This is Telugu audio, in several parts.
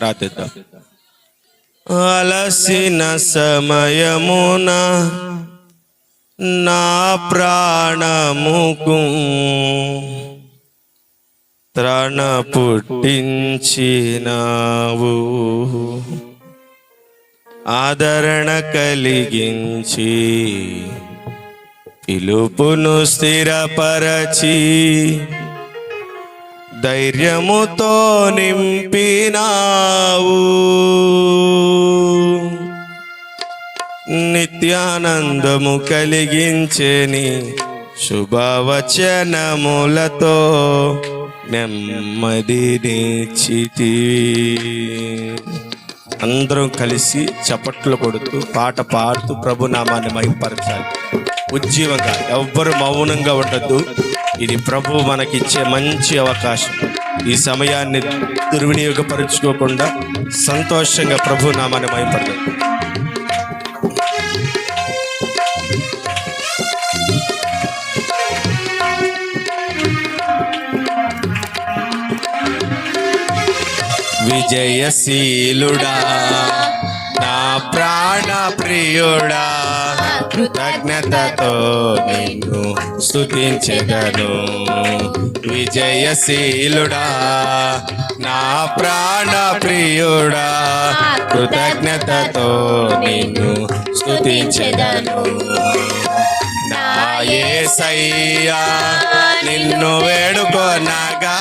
ప్రార్థిద్దాం. అలసిన సమయమున నా ప్రాణముకు త్రాణ పుట్టించినావు, ఆదరణ కలిగించి పిలుపును స్థిరపరచి ధైర్యముతో నింపినావు. నిత్యానందము కలిగించెని శుభవచనములతో నెమ్మదినిచ్చితివి. అందరం కలిసి చప్పట్లు కొడుతూ పాట పాడుతూ ప్రభు నామాన్ని మహింపరచాలి. ఉజ్జీవంగా ఎవ్వరు మౌనంగా ఉండద్దు. ఇది ప్రభు మనకిచ్చే మంచి అవకాశం. ఈ సమయాన్ని దుర్వినియోగపరుచుకోకుండా సంతోషంగా ప్రభు నామాన్ని మహింపరచాలి. విజయశీలుడా నా ప్రాణ ప్రియుడా, కృతజ్ఞతతో నిన్ను స్తుతించెదను. విజయశీలుడా నా ప్రాణ ప్రియుడా, కృతజ్ఞతతో నిన్ను స్తుతించెదను. నా యేసయ్యా నిన్ను వేడుకొనగా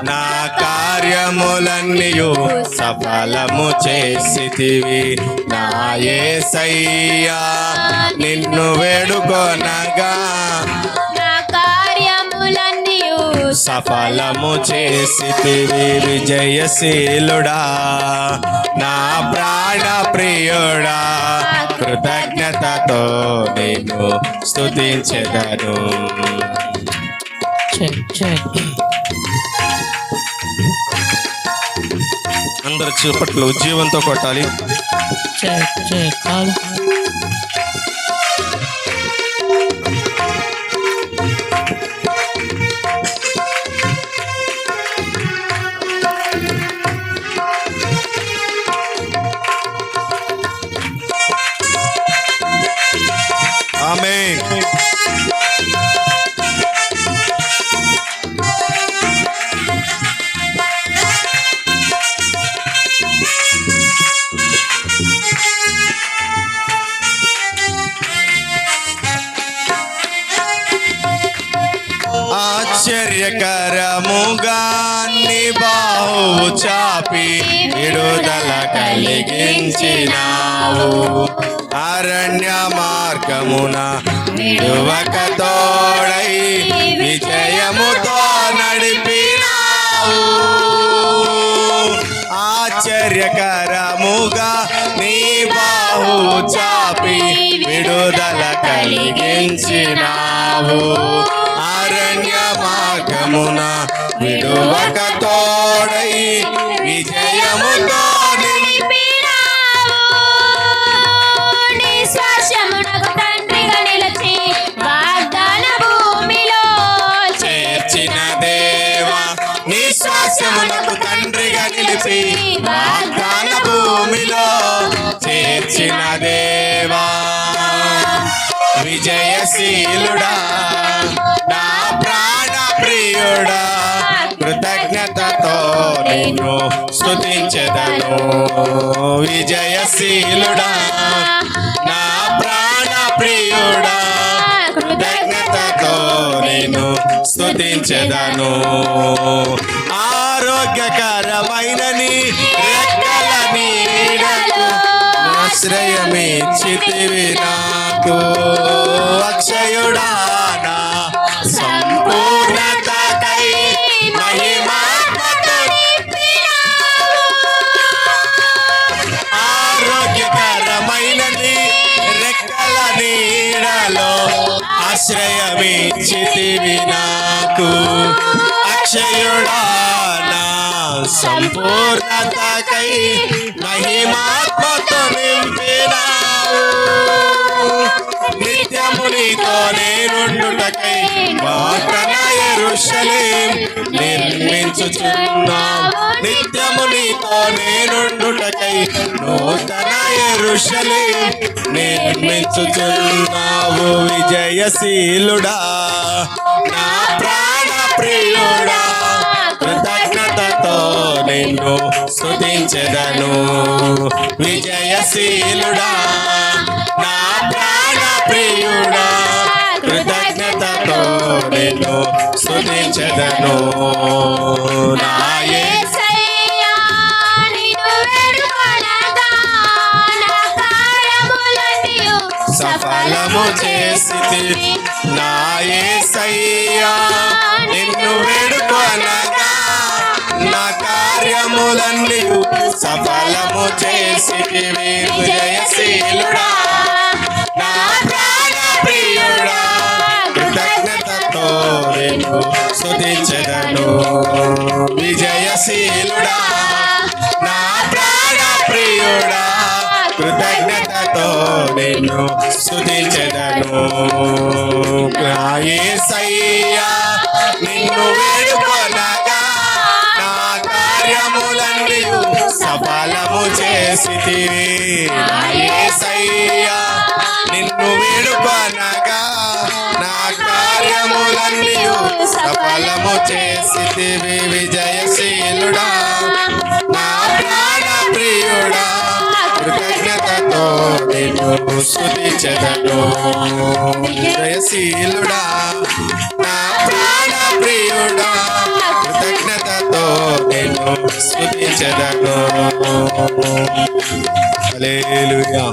నా కార్యములన్నీయు సఫలము చేసితివి. నా యేసయ్యా నిన్ను వేడుకొనగా నా కార్యములన్నీయు సఫలము చేసితివి. విజయశీలుడా నా ప్రాణ ప్రియుడా, కృతజ్ఞతతో నిన్ను స్తుతించెదను. అందరు చప్పట్లు ఉజ్జీవంతో కొట్టాలి. ఆమేన్. ఆశ్చర్యకరముగా నీ బాహువు చాపి విడుదల కలిగించినావు. అరణ్య మార్గమున విడువక తోడై విజయముతో నడిపినావు. ఆశ్చర్యకరముగా నీ బాహువు చాపి విడుదల కలిగించినావు. అరణ్య మార్గమున విడువక తోడై విజయముతో నిలిపినావు. నీ శ్వాసమునకు తండ్రిగా నిలిచి వాగ్దాన భూమిలో చేర్చిన దేవా, నీ శ్వాసమునకు తండ్రిగా నిలిచి వాగ్దాన భూమిలో చేర్చిన దేవా. విజయశీలుడా నా ప్రాణ ప్రియుడా, కృతజ్ఞతతో నిన్ను స్తుతించెదను. విజయశీలుడా నా ప్రాణ ప్రియుడా, కృతజ్ఞతతో నిన్ను స్తుతించెదను. ఆరోగ్యకరమైన నీ రెక్కల నీడకు ఆశ్రయమిచ్చితివి నాకు. అక్షయుడా నా సంపూర్ణతకై మహిమాత్మతో ఆరోగ్యకరమైన నీ రెక్కల నీడలో ఆశ్రయమిచ్చితివి నాకు. అక్షయుడా నా సంపూర్ణతకై మహిమాత్మతో నింపినావు. నిత్యము నీతో నేనుండుటకై వాగ్దాన యెరూషలేం నిర్మించుచున్నావు నిత్యము నీతో నేనుండుటకై నూతన యెరూషలేం నిర్మించుచున్నావు విజయశీలుడా నా ప్రాణ ప్రియుడా కృతజ్ఞతతో నిన్ను స్తుతించెదను విజయశీలుడా నా ప్రాణ ప్రియుడా కృతజ్ఞతతో నిన్ను స్తుతించెదను నా యేసయ్యా నిన్ను వేడుకొనగా నా కార్యములన్నీయు సఫలము చేసితివి నా యేసయ్యా నిన్ను వేడుకొనగా నా కార్యములన్నీ సఫలము చేసితివి విజయశీలుడా నా ప్రాణ ప్రియుడా కృతజ్ఞతతో నిన్ను స్తుతించెదను విజయశీలుడా నా ప్రాణ ప్రియుడా కృతజ్ఞతతో నిన్ను స్తుతించెదను నా యేసయ్యా నిన్ను వేడుకొనగా నా కార్యములన్నీ సఫలము చేసితివి నా యేసయ్యా నిన్ను వేడుకొనగా నా కార్యములన్నీ సఫలము చేసితివి విజయశీలుడా నా ప్రాణ ప్రియుడా కృతజ్ఞతతో నిన్ను స్తుతించెదను విజయశీలుడా నా ప్రాణ ప్రియుడా కృతజ్ఞతతో నిన్ను స్తుతించెదను హల్లెలూయా.